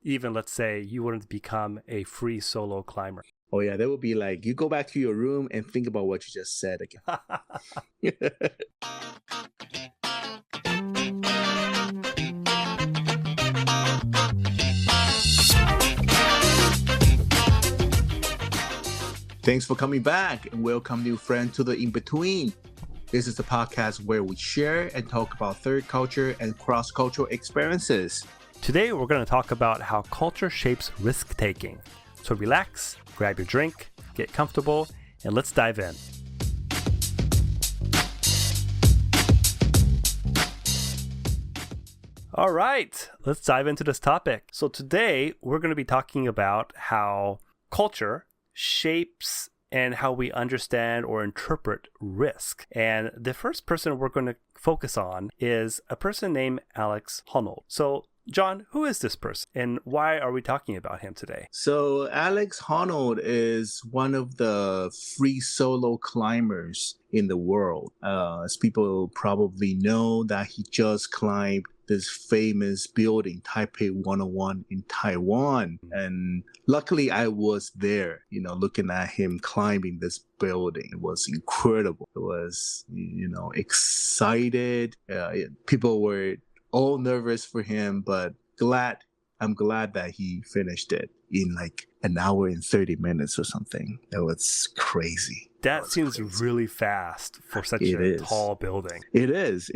even let's say you wanted to become a free solo climber? Oh yeah, that would be like, you go back to your room and think about what you just said again. Thanks for coming back, and welcome new friend to the In-Between. This is the podcast where we share and talk about third culture and cross-cultural experiences. Today, we're going to talk about how culture shapes risk-taking. So relax, grab your drink, get comfortable, and let's dive in. All right, let's dive into this topic. So today, we're going to be talking about how culture shapes and how we understand or interpret risk. And the first person we're going to focus on is a person named Alex Honnold. So, John, who is this person and why are we talking about him today? So Alex Honnold is one of the free solo climbers in the world. As people probably know, that he just climbed this famous building, Taipei 101 in Taiwan. And luckily I was there, looking at him climbing this building. It was incredible. It was, excited. People were all nervous for him, but I'm glad that he finished it in like an hour and 30 minutes or something. That was crazy. That seems crazy. Really fast for such a tall building. It is.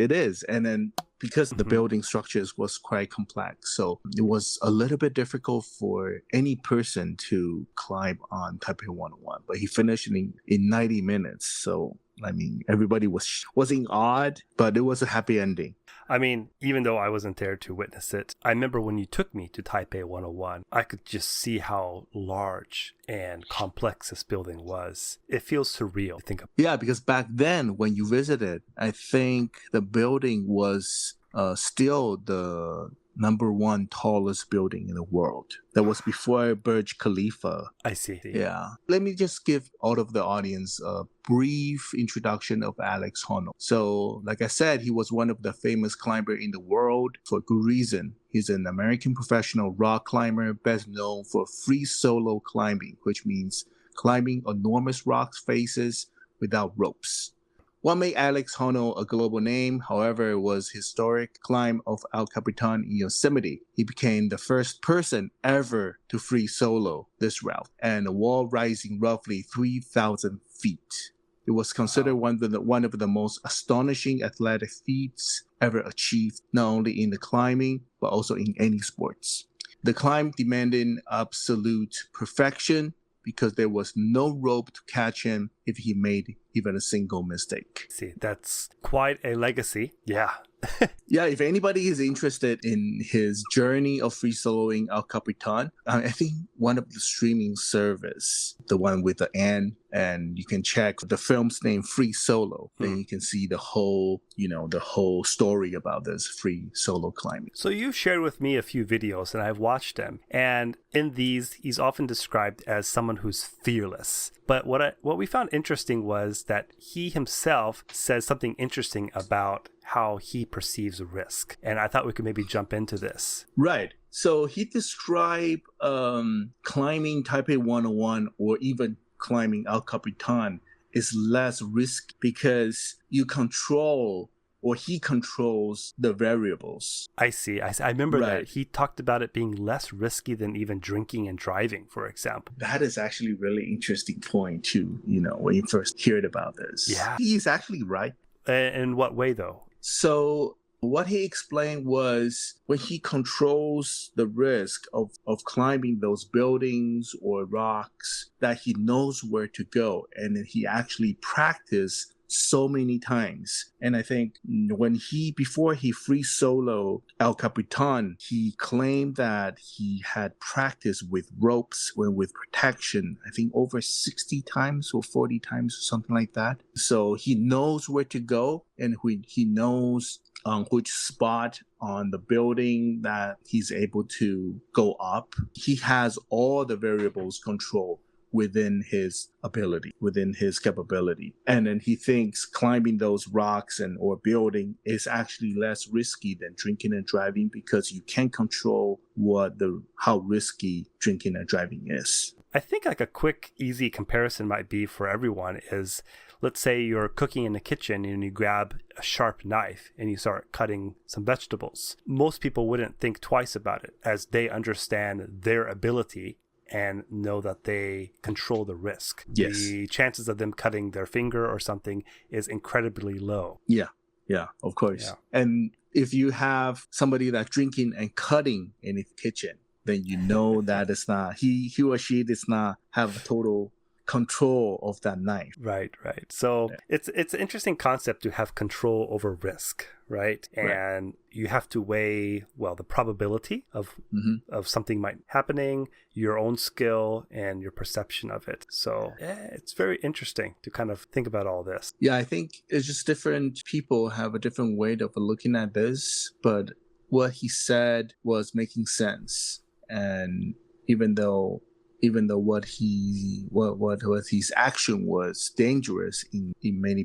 And then because the building structures was quite complex, so it was a little bit difficult for any person to climb on Taipei 101. But he finished in 90 minutes. So, I mean, everybody was in awe, but it was a happy ending. I mean, even though I wasn't there to witness it, I remember when you took me to Taipei 101, I could just see how large and complex this building was. It feels surreal to think of. Yeah, because back then when you visited, I think the building was still the number one tallest building in the world. That was before Burj Khalifa. I see. Yeah. Let me just give all of the audience a brief introduction of Alex Honnold. So, like I said, he was one of the famous climbers in the world for good reason. He's an American professional rock climber, best known for free solo climbing, which means climbing enormous rock faces without ropes. What made Alex Honnold a global name, however, was historic climb of El Capitan in Yosemite. He became the first person ever to free solo this route, and a wall rising roughly 3,000 feet. It was considered one of the most astonishing athletic feats ever achieved, not only in the climbing, but also in any sports. The climb demanded absolute perfection, because there was no rope to catch him if he made even a single mistake. See, that's quite a legacy. Yeah. Yeah, if anybody is interested in his journey of free soloing El Capitan, I think one of the streaming service, the one with the N, and you can check the film's name, Free Solo. Then you can see the whole story about this free solo climbing. So you shared with me a few videos and I've watched them. And in these, he's often described as someone who's fearless. But what we found interesting was that he himself says something interesting about how he perceives risk. And I thought we could maybe jump into this. Right. So he described climbing Taipei 101 or even climbing El Capitan is less risk because you control, or he controls, the variables. I see. I remember that he talked about it being less risky than even drinking and driving, for example. That is actually a really interesting point too, when you first heard about this. Yeah. He's actually right. In what way though? So what he explained was when he controls the risk of climbing those buildings or rocks, that he knows where to go, and then he actually practiced so many times. And I think before he free solo El Capitan, he claimed that he had practiced with ropes and with protection, I think over 60 times or 40 times or something like that. So he knows where to go, and he knows which spot on the building that he's able to go up. He has all the variables control within his ability, within his capability. And then he thinks climbing those rocks or building is actually less risky than drinking and driving because you can't control how risky drinking and driving is. I think like a quick, easy comparison might be for everyone is, let's say you're cooking in the kitchen and you grab a sharp knife and you start cutting some vegetables. Most people wouldn't think twice about it as they understand their ability and know that they control the risk. Yes. The chances of them cutting their finger or something is incredibly low. Yeah, of course. Yeah. And if you have somebody that's drinking and cutting in his kitchen, then you know that it's not, he or she does not have total control of that knife. Right. So it's an interesting concept to have control over risk, right? And you have to weigh, the probability of something might happening, your own skill, and your perception of it. So it's very interesting to kind of think about all this. Yeah, I think it's just different people have a different way of looking at this, but what he said was making sense. And even though what his action was dangerous in many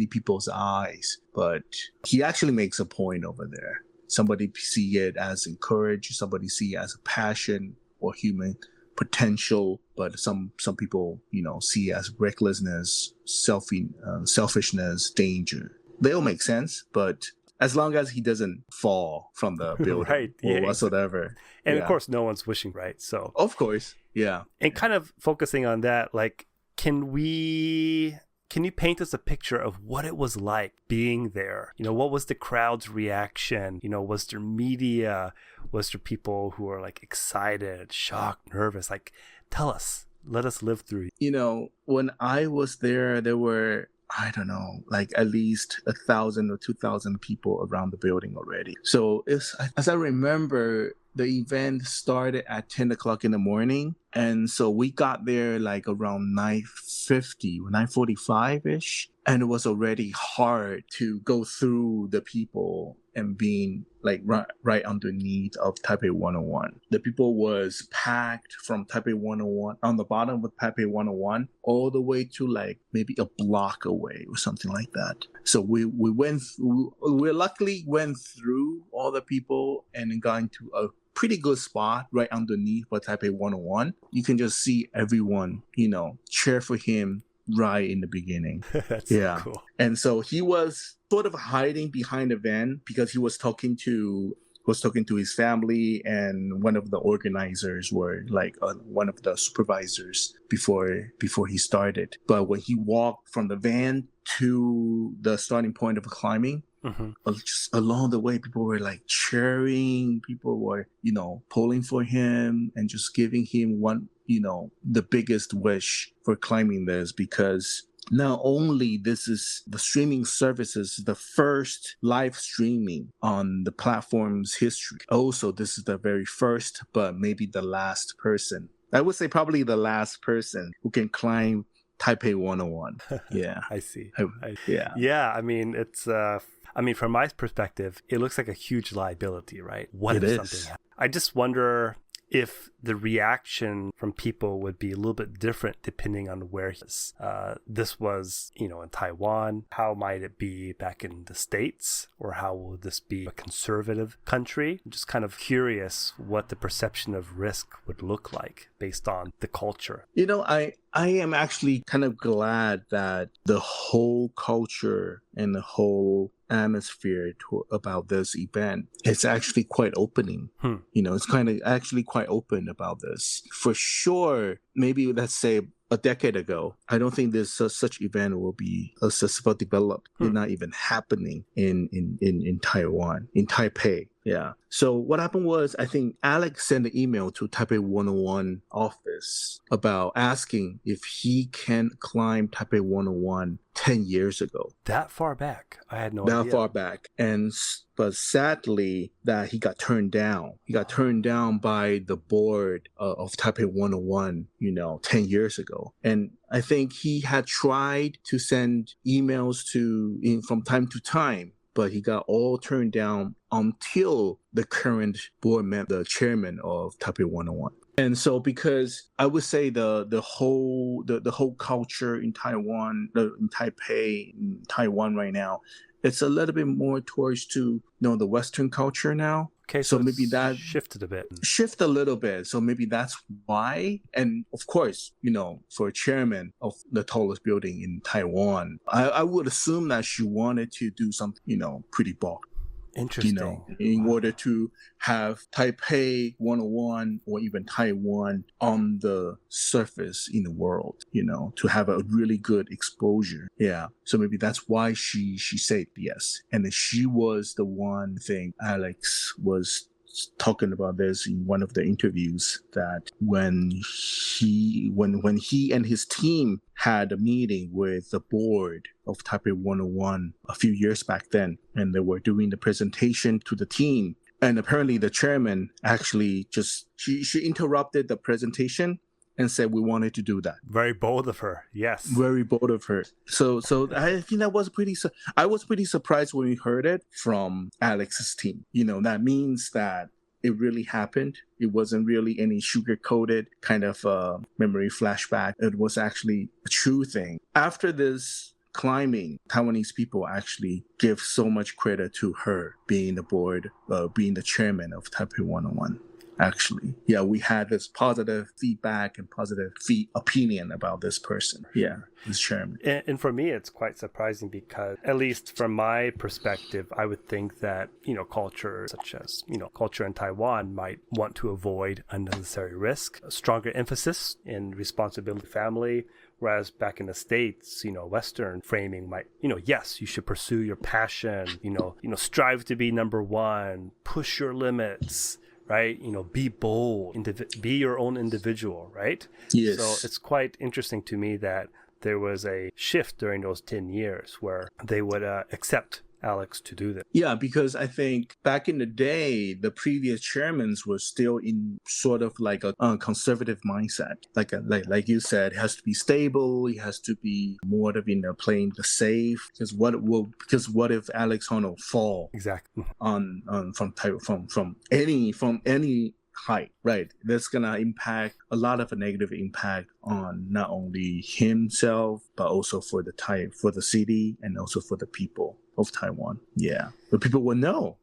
people's eyes, but he actually makes a point over there. Somebody see it as encourage, somebody see it as a passion or human potential, but some people see it as recklessness, selfishness, danger. They all make sense, but as long as he doesn't fall from the building or whatsoever. And of course, no one's wishing, right? So of course, yeah. And kind of focusing on that, like, can you paint us a picture of what it was like being there? What was the crowd's reaction? Was there media? Was there people who were like excited, shocked, nervous? Like, tell us, let us live through. When I was there were, I don't know, like at least 1,000 or 2,000 people around the building already. So as I remember, the event started at 10 o'clock in the morning. And so we got there like around 9:50, 9:45-ish. And it was already hard to go through the people and being like right underneath of Taipei 101. The people was packed from Taipei 101, on the bottom of Taipei 101, all the way to like maybe a block away or something like that. So we luckily went through all the people and got into a pretty good spot right underneath for Taipei 101. You can just see everyone, cheer for him right in the beginning. That's so cool. And so he was sort of hiding behind the van because he was talking to his family, and one of the organizers were like one of the supervisors before he started. But when he walked from the van to the starting point of climbing, just along the way, people were like cheering. People were, pulling for him and just giving him the biggest wish for climbing this, because not only this is the streaming services, the first live streaming on the platform's history. Also, this is the very first, but maybe the last person. I would say probably the last person who can climb Taipei 101. Yeah. I see. Yeah. Yeah. I mean, it's, from my perspective, it looks like a huge liability, right? What if something happens? I just wonder if the reaction from people would be a little bit different depending on where this was, in Taiwan. How might it be back in the States? Or how will this be a conservative country? I'm just kind of curious what the perception of risk would look like based on the culture. I am actually kind of glad that the whole culture and the whole atmosphere about this event is actually quite opening. It's kind of actually quite open about this. For sure, maybe let's say a decade ago, I don't think this such event will be successful developed. It's not even happening in Taiwan, in Taipei. Yeah. So what happened was, I think Alex sent an email to Taipei 101 office about asking if he can climb Taipei 101 10 years ago. That far back? I had no idea. That far back. But sadly, that he got turned down. He got turned down by the board of Taipei 101, 10 years ago. And I think he had tried to send emails from time to time, but he got all turned down until the current board member, the chairman of Taipei 101. And so, because I would say the whole culture in Taiwan, in Taipei, in Taiwan right now, it's a little bit more towards the Western culture now. Okay, so so maybe that shifted a bit. Shift a little bit. So maybe that's why. And of course, for a chairman of the tallest building in Taiwan, I would assume that she wanted to do something, pretty bold. Interesting. In order to have Taipei 101 or even Taiwan on the surface in the world, to have a really good exposure. Yeah. So maybe that's why she said yes. And then she was the one thing Alex was talking about this in one of the interviews, that when he and his team had a meeting with the board of Taipei 101 a few years back then, and they were doing the presentation to the team, and apparently the chairman actually she interrupted the presentation and said we wanted to do that. Very bold of her. Yes. Very bold of her. So I think that was I was pretty surprised when we heard it from Alex's team. That means that it really happened. It wasn't really any sugar-coated kind of memory flashback. It was actually a true thing. After this climbing, Taiwanese people actually give so much credit to her being the board, being the chairman of Taipei 101. Actually, yeah, we had this positive feedback and positive opinion about this person. Yeah, this chairman. And for me, it's quite surprising because, at least from my perspective, I would think that, culture such as, culture in Taiwan might want to avoid unnecessary risk, a stronger emphasis in responsibility family. Whereas back in the States, Western framing might, yes, you should pursue your passion, strive to be number one, push your limits. Right? Be bold, be your own individual, right? Yes. So it's quite interesting to me that there was a shift during those 10 years where they would accept Alex to do this. Yeah, because I think back in the day, the previous chairmen were still in sort of like a conservative mindset. Like you said, it has to be stable. It has to be more of playing the safe. Because what if Alex Honnold fall exactly from any height, right? That's gonna impact a lot of a negative impact on not only himself but also for the city and also for the people of Taiwan. Yeah, but people would know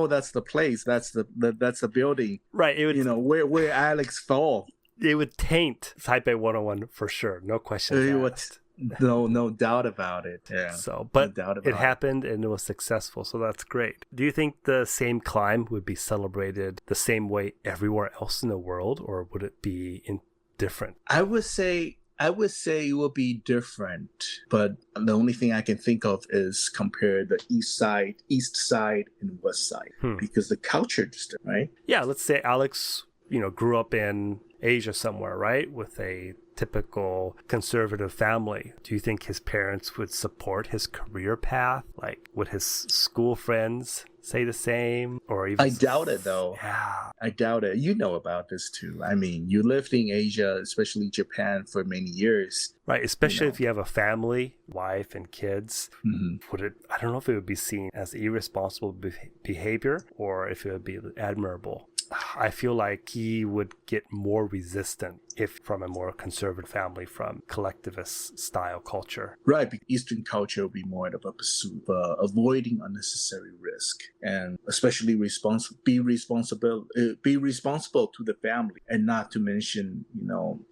that's the place, that's the building, right? It would, where Alex fall. It would taint Taipei 101 for sure, no question asked. No doubt about it. Yeah. So, but it happened and it was successful. So that's great. Do you think the same climb would be celebrated the same way everywhere else in the world, or would it be different? I would say it would be different, but the only thing I can think of is compare the east side, and west side, because the culture is different, right? Yeah, let's say Alex, grew up in Asia somewhere, right, with a typical conservative family. Do you think his parents would support his career path? Like, would his school friends say the same? Or even I doubt it, though. Yeah, I doubt it. You know about this too. I mean, you lived in Asia, especially Japan, for many years. Right, especially if you have a family, wife, and kids. Mm-hmm. I don't know if it would be seen as irresponsible behavior or if it would be admirable. I feel like he would get more resistant if from a more conservative family, from collectivist style culture. Right, because Eastern culture will be more of a pursuit of avoiding unnecessary risk, and especially be responsible to the family, and not to mention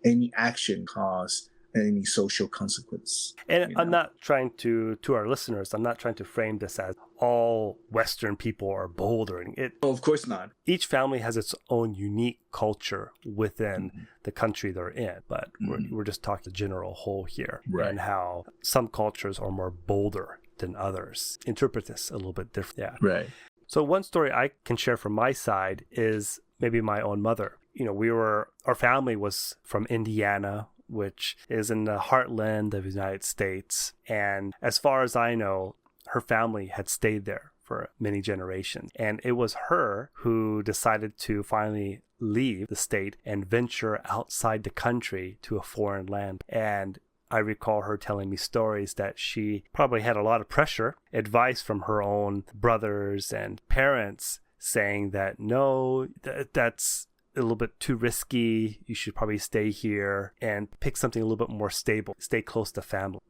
any action cause any social consequence. And I'm not trying to our listeners, I'm not trying to frame this as all Western people are bold or anything. Of course not. Each family has its own unique culture within the country they're in, but we're just talking the general whole here, right, and how some cultures are more bolder than others. Interpret this a little bit different. Yeah. Right. So one story I can share from my side is maybe my own mother. Our family was from Indiana, which is in the heartland of the United States. And as far as I know, her family had stayed there for many generations. And it was her who decided to finally leave the state and venture outside the country to a foreign land. And I recall her telling me stories that she probably had a lot of pressure, advice from her own brothers and parents saying that, no, that's a little bit too risky. You should probably stay here and pick something a little bit more stable. Stay close to family.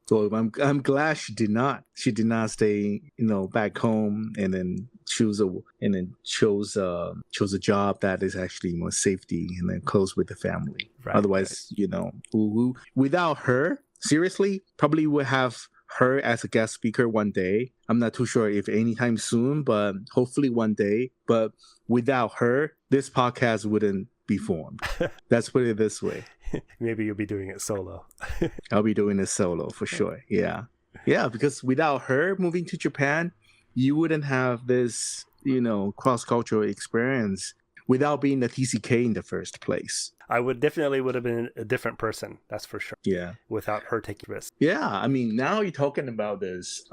So I'm glad she did not. She did not stay, back home and then chose a job that is actually more safety and then close with the family. Right, otherwise, without her, seriously, probably would have her as a guest speaker one day. I'm not too sure if anytime soon, but hopefully one day. But without her, this podcast wouldn't be formed. Let's put it this way. Maybe you'll be doing it solo. I'll be doing it solo for sure. Yeah. Yeah, because without her moving to Japan, you wouldn't have this, cross-cultural experience without being the TCK in the first place. I would have been a different person. That's for sure. Yeah. Without her taking risks. Yeah. I mean, now you're talking about this.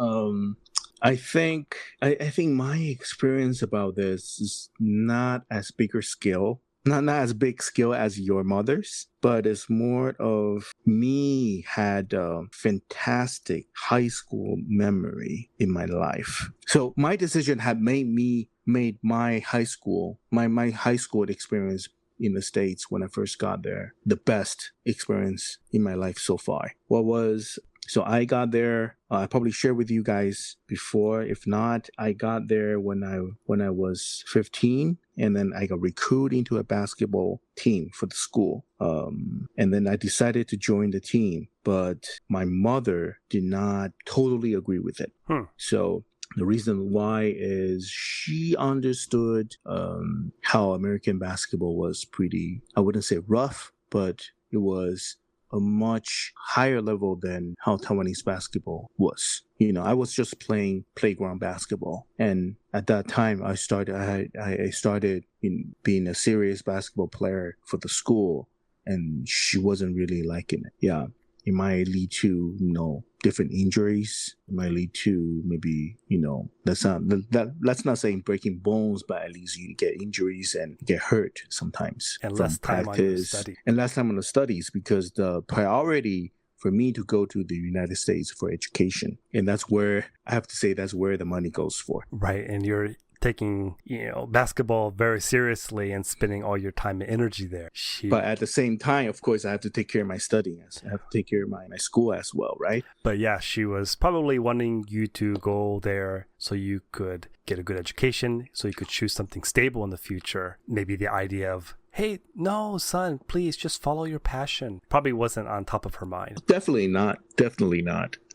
I think my experience about this is not as bigger scale. Not as big skill as your mother's, but it's more of me had a fantastic high school memory in my life. So my decision had made my high school experience in the States when I first got there the best experience in my life so far. So I got there, I probably shared with you guys before. If not, I got there when I was 15, and then I got recruited into a basketball team for the school. And then I decided to join the team, but my mother did not totally agree with it. So the reason why is she understood how American basketball was pretty, I wouldn't say rough, but it was a much higher level than how Taiwanese basketball was. I was just playing playground basketball, and at that time I started in being a serious basketball player for the school, and she wasn't really liking it. Yeah, it might lead to different injuries. It might lead to maybe let's not say breaking bones, but at least you get injuries and get hurt sometimes and from less time practice on study. And less time on the studies, because the priority for me to go to the United States for education, and that's where the money goes for. Right, and you're taking basketball very seriously and spending all your time and energy there. But at the same time, of course, I have to take care of my studying. I have to take care of my school as well, right? But yeah, she was probably wanting you to go there so you could get a good education, so you could choose something stable in the future. Maybe the idea of, hey, no, son, please just follow your passion, probably wasn't on top of her mind. Definitely not.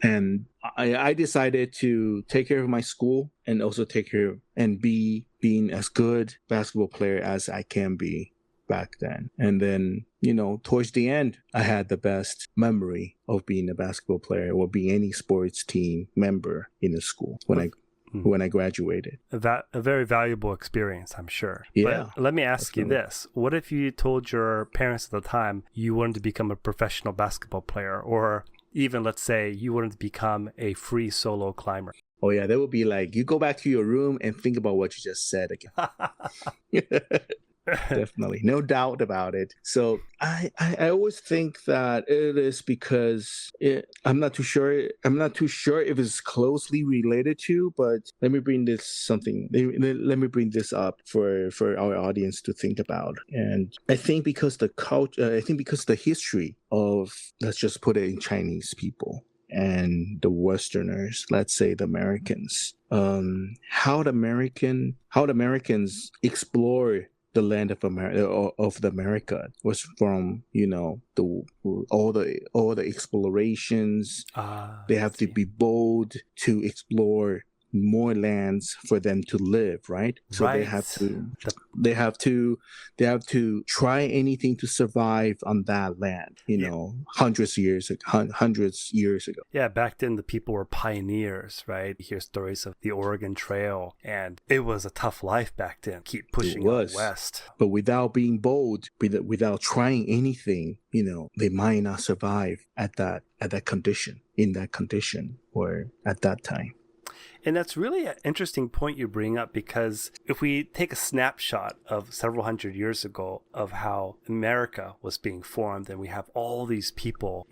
And I decided to take care of my school and also take care and being as good basketball player as I can be back then. And then, towards the end, I had the best memory of being a basketball player or being any sports team member in the school when I graduated. A very valuable experience, I'm sure. Yeah. But let me ask you this. What if you told your parents at the time you wanted to become a professional basketball player, or even, let's say, you wanted to become a free solo climber? Oh, yeah. They would be like, you go back to your room and think about what you just said again. Definitely. No doubt about it. So I always think that it is because I'm not too sure if it's closely related to, but let me bring this up for our audience to think about. And I think because the history of, let's just put it in Chinese people and the Westerners, let's say the Americans, how the Americans explore the land of America was from all the explorations. They have to be bold to explore more lands for them to live, right? So right. they have to try anything to survive on that land, hundreds years ago. Yeah, back then the people were pioneers, right? You hear stories of the Oregon Trail, and it was a tough life back then. Keep pushing out west. But without being bold, without trying anything, they might not survive in that condition, or at that time. And that's really an interesting point you bring up, because if we take a snapshot of several hundred years ago of how America was being formed, and we have all these people,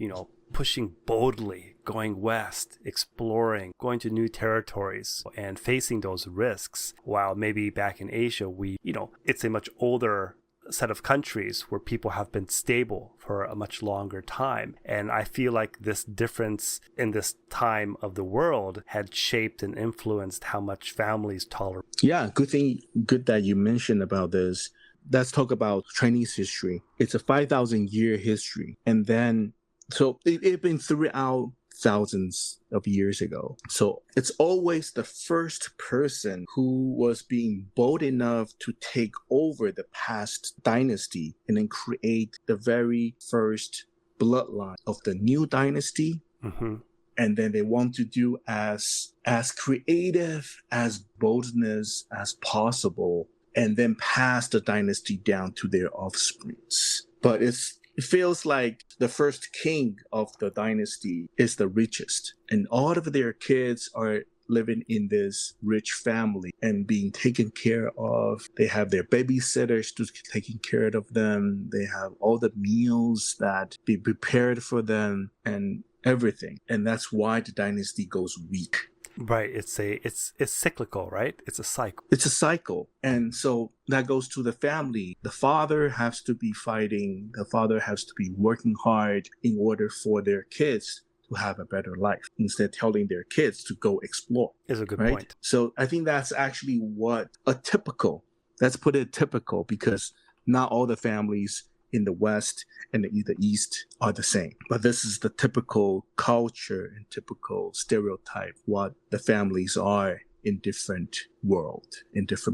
pushing boldly, going west, exploring, going to new territories and facing those risks. While maybe back in Asia, it's a much older set of countries where people have been stable for a much longer time. And I feel like this difference in this time of the world had shaped and influenced how much families tolerate. Yeah, good that you mentioned about this. Let's talk about Chinese history. It's a 5,000 year history. And then, so it's been throughout thousands of years ago. So it's always the first person who was being bold enough to take over the past dynasty and then create the very first bloodline of the new dynasty. Mm-hmm. And then they want to do as creative, as boldness as possible, and then pass the dynasty down to their offsprings. But it feels like the first king of the dynasty is the richest, and all of their kids are living in this rich family and being taken care of. They have their babysitters to taking care of them. They have all the meals that be prepared for them and everything. And that's why the dynasty goes weak. Right. It's cyclical, right? It's a cycle. It's a cycle. And so that goes to the family. The father has to be fighting. The father has to be working hard in order for their kids to have a better life, instead telling their kids to go explore. Is a good right? point. So I think that's actually let's put it typical, because not all the families in the West and the East are the same. But this is the typical culture and typical stereotype, what the families are in different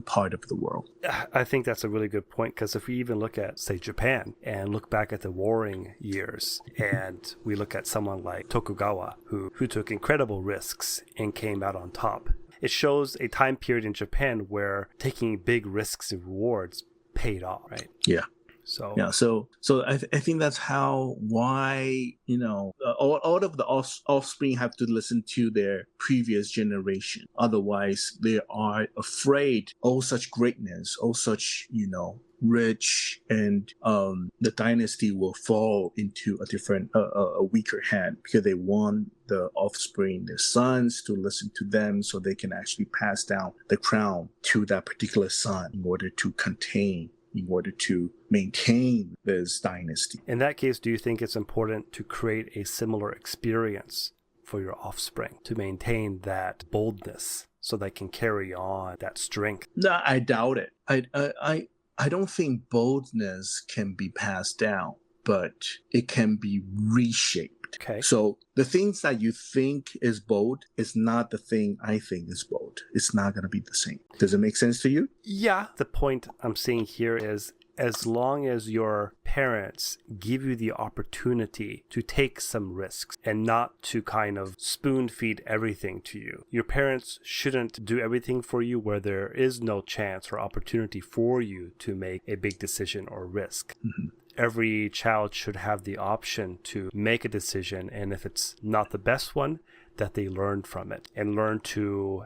part of the world. I think that's a really good point, because if we even look at, say, Japan and look back at the warring years, and we look at someone like Tokugawa, who took incredible risks and came out on top, it shows a time period in Japan where taking big risks and rewards paid off, right? Yeah. So I think that's why all of the offspring have to listen to their previous generation. Otherwise, they are afraid all such greatness, all such rich, and the dynasty will fall into a weaker hand, because they want the offspring, their sons, to listen to them, so they can actually pass down the crown to that particular son in order to maintain this dynasty. In that case, do you think it's important to create a similar experience for your offspring to maintain that boldness so they can carry on that strength? No, I doubt it. I don't think boldness can be passed down, but it can be reshaped. Okay. So the things that you think is bold is not the thing I think is bold. It's not going to be the same. Does it make sense to you? Yeah. The point I'm seeing here is, as long as your parents give you the opportunity to take some risks and not to kind of spoon feed everything to you, your parents shouldn't do everything for you where there is no chance or opportunity for you to make a big decision or risk. Mm-hmm. Every child should have the option to make a decision, and if it's not the best one, that they learn from it and learn to,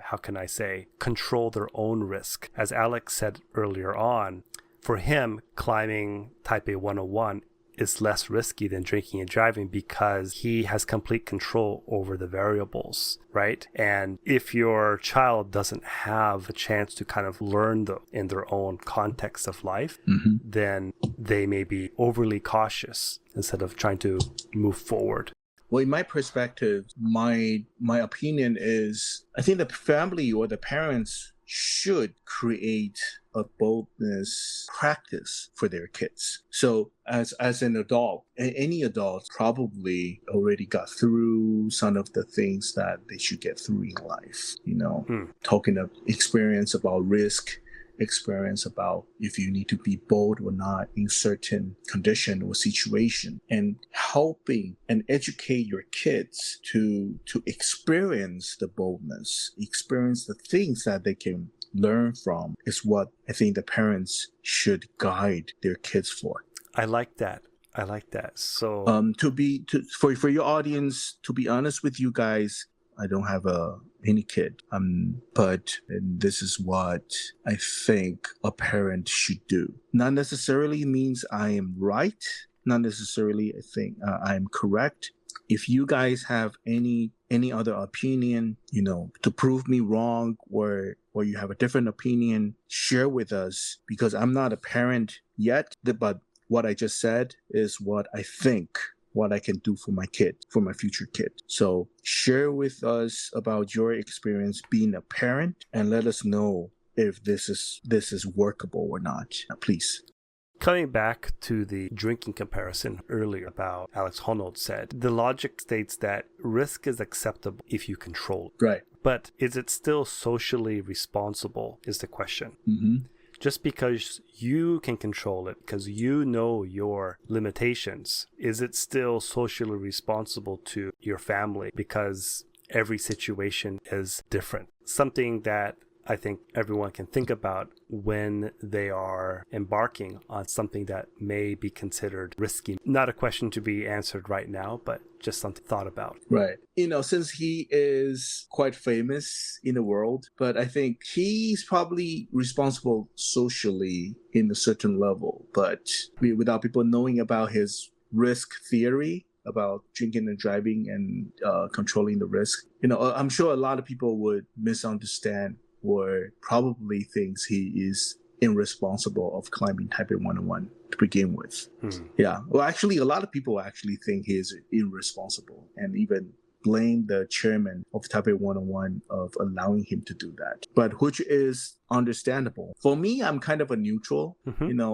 control their own risk. As Alex said earlier on, for him, climbing Taipei 101 is less risky than drinking and driving because he has complete control over the variables, right? And if your child doesn't have a chance to kind of learn in their own context of life, mm-hmm. then they may be overly cautious instead of trying to move forward. Well, in my perspective, my opinion is, I think the family or the parents should create a boldness practice for their kids. So as an adult, any adult probably already got through some of the things that they should get through in life, talking of experience about risk, experience about if you need to be bold or not in certain condition or situation, and helping and educate your kids to experience the boldness, experience the things that they can learn from, is what I think the parents should guide their kids for. I like that. So for your audience, to be honest with you guys, I don't have any kid. But this is what I think a parent should do. Not necessarily means I am right. Not necessarily I think I am correct. if you guys have any other opinion, to prove me wrong, or you have a different opinion, share with us, because I'm not a parent yet, but what I just said is what I think, what I can do for my kid, for my future kid. So share with us about your experience being a parent, and let us know if this is workable or not, please. Coming back to the drinking comparison earlier about Alex Honnold said, the logic states that risk is acceptable if you control it. Right. But is it still socially responsible is the question. Mm-hmm. Just because you can control it, because you know your limitations, is it still socially responsible to your family because every situation is different? Something that I think everyone can think about when they are embarking on something that may be considered risky. Not a question to be answered right now, but just something thought about. Right. Since he is quite famous in the world, but I think he's probably responsible socially in a certain level, but without people knowing about his risk theory about drinking and driving and controlling the risk, I'm sure a lot of people would misunderstand or probably thinks he is irresponsible of climbing Taipei 101 to begin with. Yeah. Well, actually, a lot of people actually think he is irresponsible and even blame the chairman of Taipei 101 of allowing him to do that, but which is understandable. For me, I'm kind of a neutral.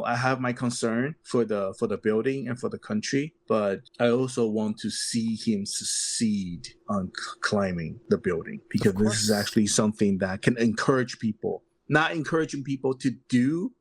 I have my concern for the building and for the country, but I also want to see him succeed on climbing the building, because this is actually something that can encourage people, not encouraging people to do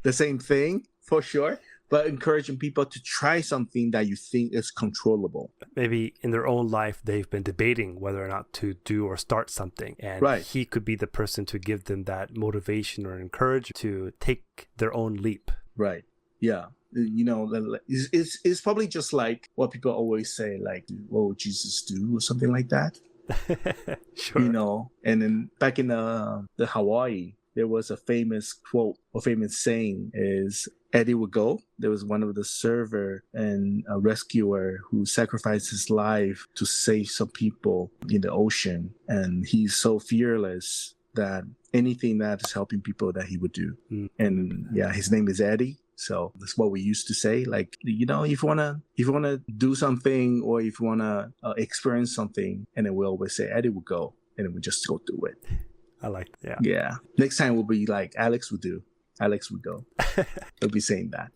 the same thing for sure, but encouraging people to try something that you think is controllable. Maybe in their own life, they've been debating whether or not to do or start something. And he could be the person to give them that motivation or encouragement to take their own leap. Right. Yeah. It's probably just like what people always say, like, what would Jesus do, or something like that. Sure. And then back in the Hawaii, there was a famous quote or famous saying is, Eddie would go. There was one of the server and a rescuer who sacrificed his life to save some people in the ocean. And he's so fearless that anything that is helping people that he would do. And yeah, his name is Eddie. So that's what we used to say. Like, if you wanna do something, or if you wanna experience something, and then we always say Eddie will go, and then we just go do it. I like that. Yeah. Next time we'll be like, Alex would do. Alex would go. We'll be saying that.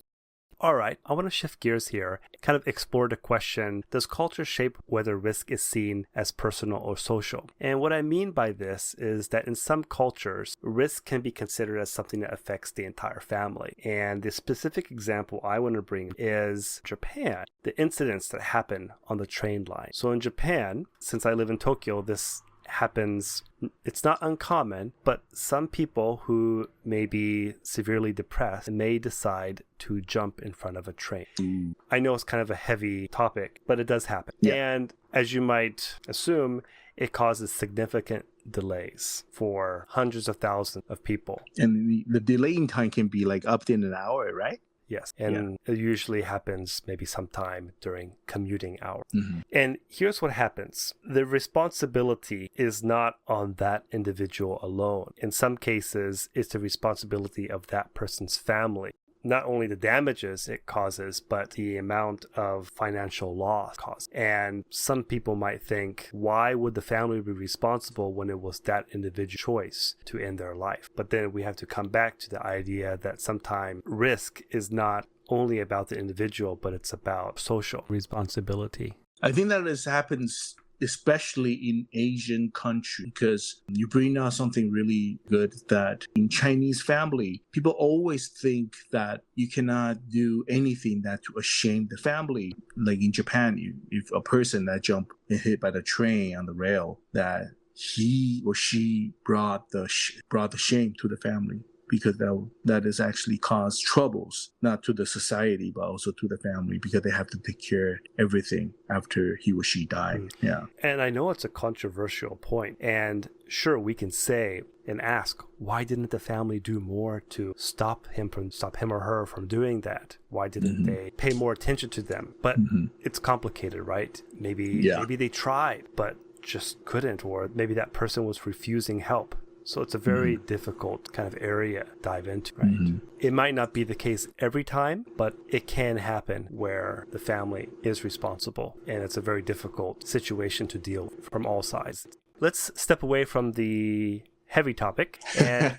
All right, I want to shift gears here, kind of explore the question, does culture shape whether risk is seen as personal or social? And what I mean by this is that in some cultures, risk can be considered as something that affects the entire family. And the specific example I want to bring is Japan, the incidents that happen on the train line. So in Japan, since I live in Tokyo, this happens, it's not uncommon, but some people who may be severely depressed may decide to jump in front of a train. I know it's kind of a heavy topic, but it does happen. Yeah. And as you might assume, it causes significant delays for hundreds of thousands of people. And the delaying time can be like up to an hour, right? Yes, and it usually happens maybe sometime during commuting hours. Mm-hmm. And here's what happens. The responsibility is not on that individual alone. In some cases, it's the responsibility of that person's family. Not only the damages it causes, but the amount of financial loss caused. And some people might think, why would the family be responsible when it was that individual choice to end their life? But then we have to come back to the idea that sometimes risk is not only about the individual, but it's about social responsibility. I think that this happens especially in Asian countries, because you bring out something really good, that in Chinese family, people always think that you cannot do anything that to shame the family. Like in Japan, if a person that jumped and hit by the train on the rail, that he or she brought the shame to the family. because that is actually cause troubles, not to the society, but also to the family, because they have to take care of everything after he or she died. Yeah. And I know it's a controversial point. And sure, we can say and ask, why didn't the family do more to stop him or her from doing that? Why didn't they pay more attention to them? But it's complicated, right? Maybe they tried, but just couldn't, or maybe that person was refusing help. So it's a very difficult kind of area to dive into, right? It might not be the case every time, but it can happen where the family is responsible, and it's a very difficult situation to deal with from all sides. Let's step away from the heavy topic, and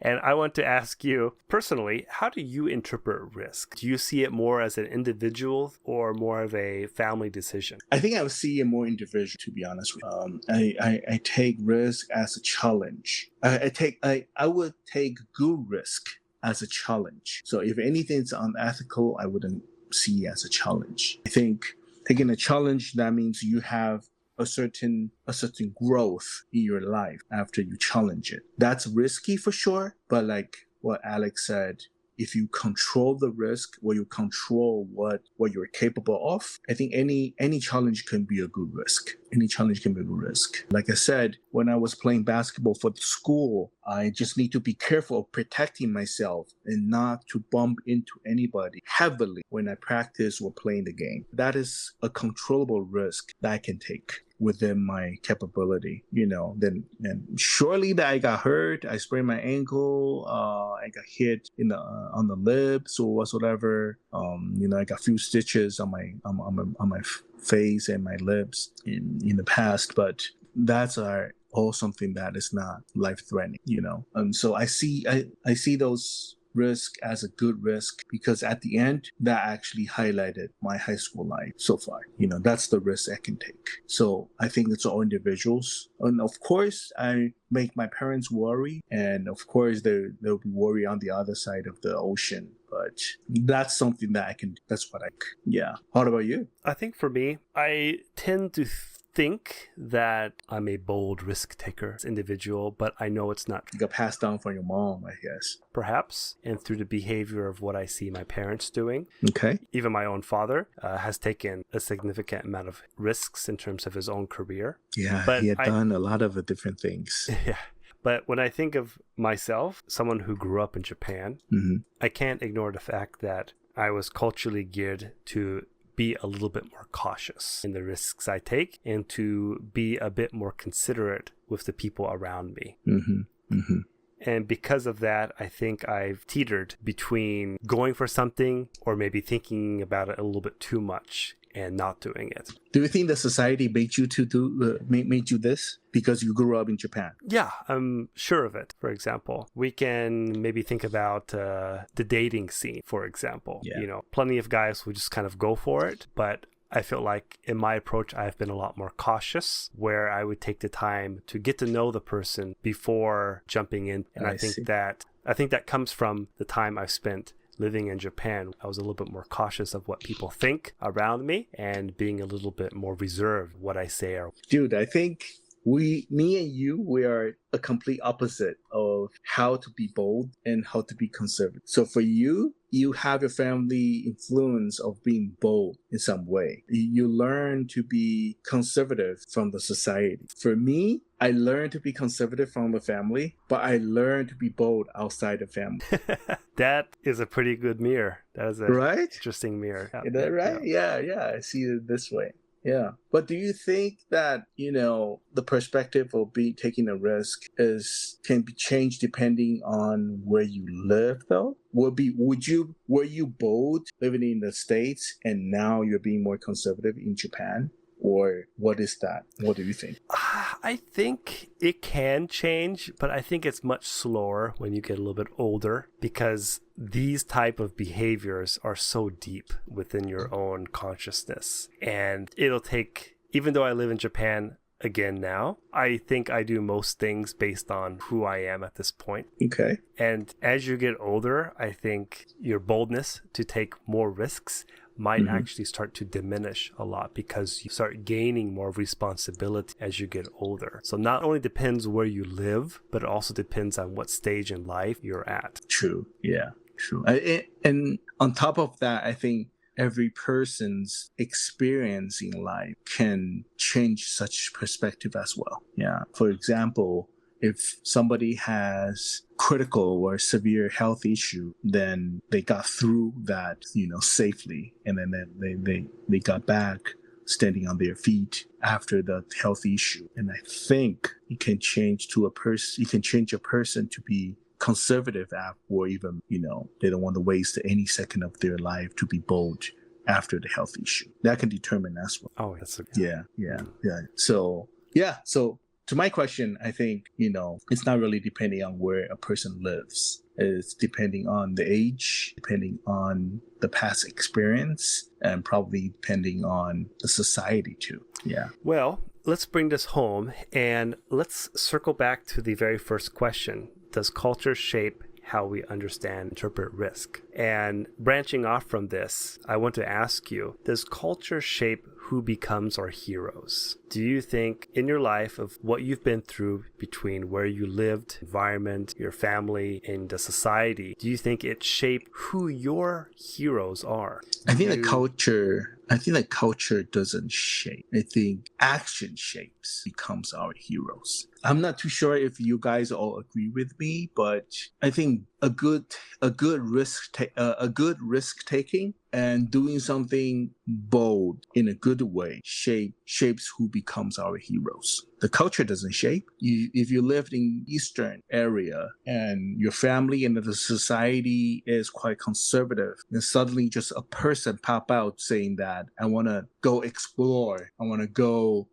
and I want to ask you personally, how do you interpret risk? Do you see it more as an individual or more of a family decision? I think I would see it more individual, to be honest with you. I take risk as a challenge. I would take good risk as a challenge. So if anything's unethical, I wouldn't see it as a challenge. I think taking a challenge, that means you have a certain growth in your life after you challenge it. That's risky for sure, but like what Alex said, if you control the risk or you control what you're capable of, I think any challenge can be a good risk. Any challenge can be a good risk. Like I said, when I was playing basketball for the school, I just need to be careful of protecting myself and not to bump into anybody heavily when I practice or playing the game. That is a controllable risk that I can take within my capability, then surely that I got hurt, I sprained my ankle, I got hit on the lips or whatsoever, I got a few stitches on my face and my lips in the past, but that's all something that is not life-threatening, and so I see those risk as a good risk, because at the end that actually highlighted my high school life so far. That's the risk I can take. So I think it's all individuals, and of course I make my parents worry, and of course they'll be worried on the other side of the ocean, but that's something that I can, that's what How about you? I think for me, I tend to think that I'm a bold risk taker as an individual, but I know it's not. You got passed down from your mom, I guess. Perhaps, and through the behavior of what I see my parents doing. Okay. Even my own father has taken a significant amount of risks in terms of his own career. Yeah, but he had done a lot of different things. Yeah. But when I think of myself, someone who grew up in Japan, I can't ignore the fact that I was culturally geared to be a little bit more cautious in the risks I take and to be a bit more considerate with the people around me. And because of that, I think I've teetered between going for something or maybe thinking about it a little bit too much and not doing it. Do you think the society made you made you this because you grew up in Japan? Yeah, I'm sure of it. For example, we can maybe think about the dating scene, for example. Yeah. Plenty of guys will just kind of go for it, but I feel like in my approach, I've been a lot more cautious, where I would take the time to get to know the person before jumping in. And I think that comes from the time I've spent living in Japan. I was a little bit more cautious of what people think around me and being a little bit more reserved what I say. Dude, I think me and you, we are a complete opposite of how to be bold and how to be conservative. So for you, you have your family influence of being bold in some way. You learn to be conservative from the society. For me, I learned to be conservative from the family, but I learned to be bold outside the family. That is a pretty good mirror. That is interesting mirror. Is that right? Yeah. I see it this way. Yeah. But do you think that, the perspective of taking a risk can be changed depending on where you live though? Were you bold living in the States and now you're being more conservative in Japan? Or what is that? What do you think? I think it can change, but I think it's much slower when you get a little bit older, because these type of behaviors are so deep within your own consciousness. And it'll take, even though I live in Japan, again now. I think I do most things based on who I am at this point. Okay. And as you get older, I think your boldness to take more risks might actually start to diminish a lot because you start gaining more responsibility as you get older. So not only depends where you live, but it also depends on what stage in life you're at. True. Yeah, true. And on top of that, I think every person's experience in life can change such perspective as well. Yeah. For example, if somebody has critical or severe health issue, then they got through that, safely, and then they got back standing on their feet after the health issue. And I think it can change to a person. You can change a person to be conservative or even, they don't want to waste any second of their life to be bold after the health issue. That can determine as well. Oh, that's okay. Yeah. So to my question, I think, it's not really depending on where a person lives. It's depending on the age, depending on the past experience, and probably depending on the society too. Yeah. Well, let's bring this home and let's circle back to the very first question. Does culture shape how we understand and interpret risk? And branching off from this, I want to ask you, does culture shape who becomes our heroes? Do you think in your life of what you've been through between where you lived, environment, your family, and the society, do you think it shaped who your heroes are? I think the culture doesn't shape. I think action shapes becomes our heroes. I'm not too sure if you guys all agree with me, but I think a good risk taking and doing something bold in a good way shapes who becomes our heroes. The culture doesn't shape. If you lived in Eastern area and your family and the society is quite conservative, then suddenly just a person pop out saying that I want to go explore, I want to go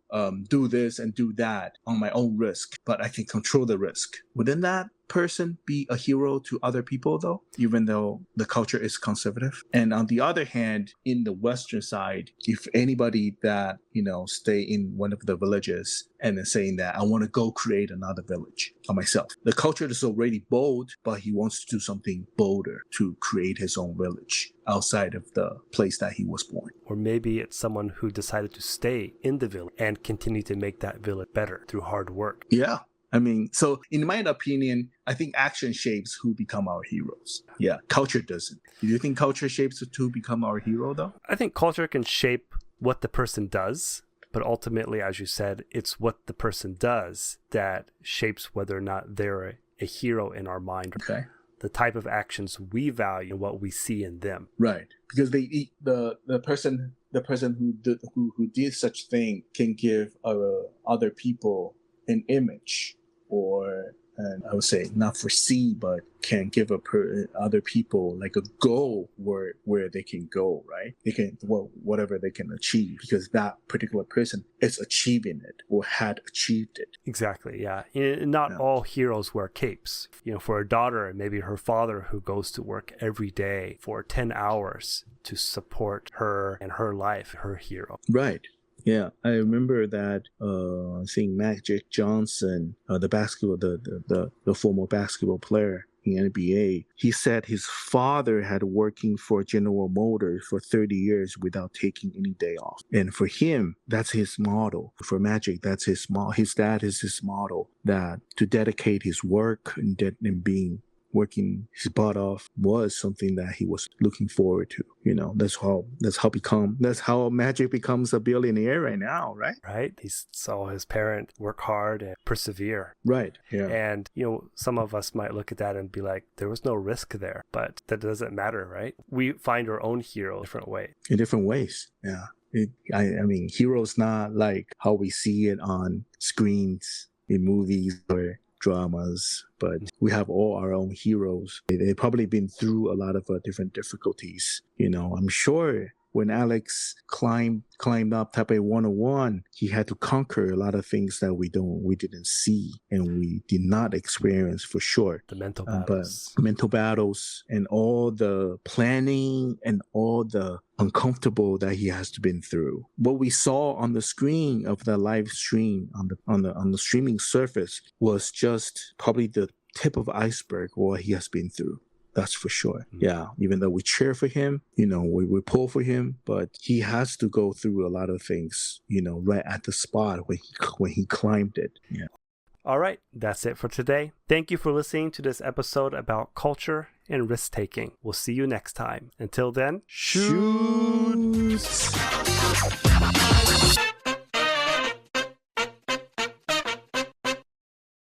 do this and do that on my own risk, but I can control the risk. Wouldn't that person be a hero to other people though, even though the culture is conservative? And on the other hand, in the Western side, if anybody that, stay in one of the villages and then saying that I want to go create another village for myself, the culture is already bold, but he wants to do something bolder to create his own village outside of the place that he was born. Or maybe it's someone who decided to stay in the village and continue to make that village better through hard work. Yeah. I mean, so in my opinion, I think action shapes who become our heroes. Yeah, culture doesn't. Do you think culture shapes who become our hero, though? I think culture can shape what the person does, but ultimately, as you said, it's what the person does that shapes whether or not they're a hero in our mind. Okay. The type of actions we value and what we see in them. Right, because the person who did such thing can give other people an image, or and I would say not foresee, but can give other people like a goal where they can go, right? They can, whatever they can achieve, because that particular person is achieving it or had achieved it. Exactly, yeah. Not all heroes wear capes. For a daughter, maybe her father who goes to work every day for 10 hours to support her and her life, her hero. Right. Yeah, I remember that. I think Magic Johnson, the former basketball player in NBA, he said his father had working for General Motors for 30 years without taking any day off, and for him, that's his model. For Magic, that's his model. His dad is his model, that to dedicate his work and working his butt off was something that he was looking forward to. That's how Magic becomes a billionaire right now, right? Right. He saw his parent work hard and persevere. Right. Yeah. And, some of us might look at that and be like, there was no risk there, but that doesn't matter, right? We find our own hero in different ways. Yeah. I mean, heroes not like how we see it on screens in movies or dramas, but we have all our own heroes. They've probably been through a lot of different difficulties. I'm sure when Alex climbed up Taipei 101, he had to conquer a lot of things that we didn't see and we did not experience for sure. The mental battles. But mental battles and all the planning and all the uncomfortable that he has been through. What we saw on the screen of the live stream on the streaming surface was just probably the tip of iceberg what he has been through. That's for sure. Yeah, even though we cheer for him, we pull for him, but he has to go through a lot of things, right at the spot when he climbed it. Yeah. All right, that's it for today. Thank you for listening to this episode about culture and risk-taking. We'll see you next time. Until then, shoot!